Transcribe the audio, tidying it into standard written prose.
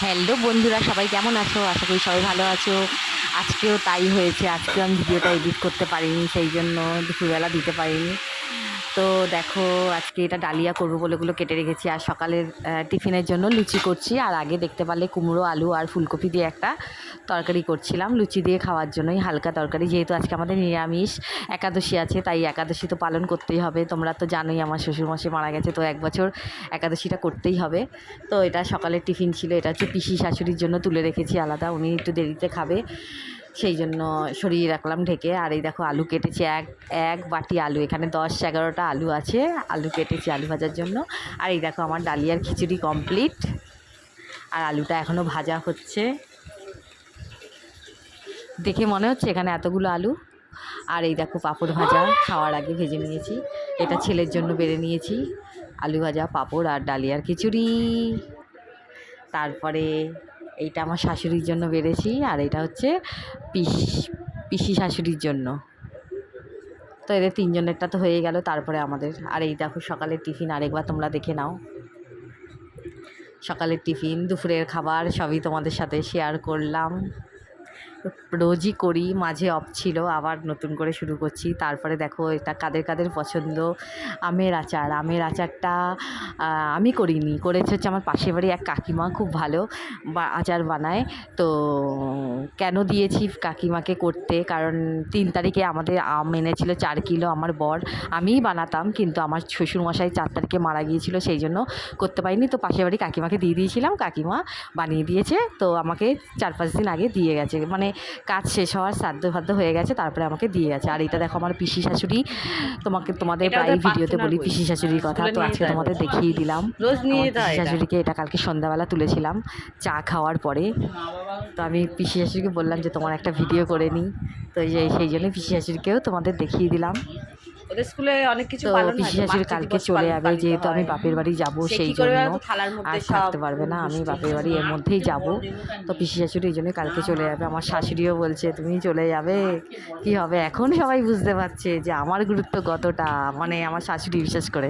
Hello বন্ধুরা, সবাই কেমন আছো? আশা করি সবাই ভালো আছো। আজকেও তাই হয়েছে, আজকেও আমি ভিডিওটা এডিট করতে পারিনি, সেই জন্য দুপুরবেলা দিতে পারিনি। তো দেখো, আজকে এটা ডালিয়া করবো বলে ওগুলো কেটে রেখেছি, আর সকালের টিফিনের জন্য লুচি করছি। আর আগে দেখতে পারলে কুমড়ো, আলু আর ফুলকপি দিয়ে একটা তরকারি করছিলাম লুচি দিয়ে খাওয়ার জন্যই, হালকা তরকারি। যেহেতু আজকে আমাদের নিরামিষ একাদশী আছে, তাই একাদশী তো পালন করতেই হবে। তোমরা তো জানোই আমার শ্বশুরমশাই মারা গেছে, তো 1 বছর একাদশীটা করতেই হবে। তো এটা সকালের টিফিন ছিল। এটা হচ্ছে পিসি শাশুড়ির জন্য তুলে রেখেছি আলাদা, উনি একটু দেরিতে খাবে, সেই জন্য সরিয়ে রাখলাম ঢেকে। আর এই দেখো আলু কেটেছি, এক বাটি আলু, এখানে 10-11টা আলু আছে, আলু কেটেছি আলু ভাজার জন্য। আর এই দেখো আমার ডালিয়ার খিচুড়ি কমপ্লিট, আর আলুটা এখনও ভাজা হচ্ছে। দেখে মনে হচ্ছে এখানে এতগুলো আলু। আর এই দেখো পাঁপড় ভাজা খাওয়ার আগে ভেজে নিয়েছি, এটা ছেলের জন্য বেড়ে নিয়েছি। আলু ভাজা, পাঁপড় আর ডালিয়ার খিচুড়ি। তারপরে এইটা আমার শাশুড়ির জন্য বেড়েছি, আর এটা হচ্ছে পিসি শাশুড়ির জন্য। তো এদের 3জনেরটা তো হয়ে গেল, তারপরে আমাদের। আর এই দেখো সকালের টিফিন, আরেকবার তোমরা দেখে নাও। সকালের টিফিন, দুপুরের খাবার সবই তোমাদের সাথে শেয়ার করলাম। রোজই করি, মাঝে অফ ছিল, আবার নতুন করে শুরু করছি। তারপরে দেখো এটা কাদের কাদের পছন্দ, আমের আচার। আমের আচারটা আমি করিনি, করেছে হচ্ছে আমার পাশের বাড়ি এক কাকিমা, খুব ভালো আচার বানায়। তো কেন দিয়েছি কাকিমাকে করতে, কারণ 3 তারিখে আমাদের আম এনেছিল 4 কিলো আমার বর। আমিই বানাতাম, কিন্তু আমার শ্বশুরমশাই 4 তারিখে মারা গিয়েছিল, সেই জন্য করতে পারিনি। তো পাশের বাড়ি কাকিমাকে দিয়ে দিয়েছিলাম, কাকিমা বানিয়ে দিয়েছে। তো আমাকে 4-5 দিন আগে দিয়ে গেছে, মানে কাজ শেষ হওয়ার শ্রাদ্ধ হয়ে গেছে, তারপরে আমাকে দিয়ে গেছে। আর এটা দেখো আমার পিসি শাশুড়ি, তোমাদের প্রায় ভিডিওতে বলি পিসি শাশুড়ির কথা, তো আজকে তোমাদের দেখিয়ে দিলাম। পিসি শাশুড়িকে এটা কালকে সন্ধ্যাবেলা তুলেছিলাম চা খাওয়ার পরে। তো আমি পিসি শাশুড়িকে বললাম যে তোমার একটা ভিডিও করে নিই, তো সেই জন্য পিসি শাশুড়িকেও তোমাদের দেখিয়ে দিলাম। ওদের স্কুলে অনেক কিছু তো পালন হয়, পিসি শাশুড়ি কালকে চলে যাবে, যেহেতু আমি বাপের বাড়ি যাবো, সেই জন্য আর থাকতে পারবে না, আমি বাপের বাড়ি এর মধ্যেই যাব। তো পিসি শাশুড়ি এই জন্যই কালকে চলে যাবে। আমার শাশুড়িও বলছে তুমি চলে যাবে, কি হবে? এখন সবাই বুঝতে পারছে যে আমার গুরুত্ব কতটা, মানে আমার শাশুড়ি বিশেষ করে।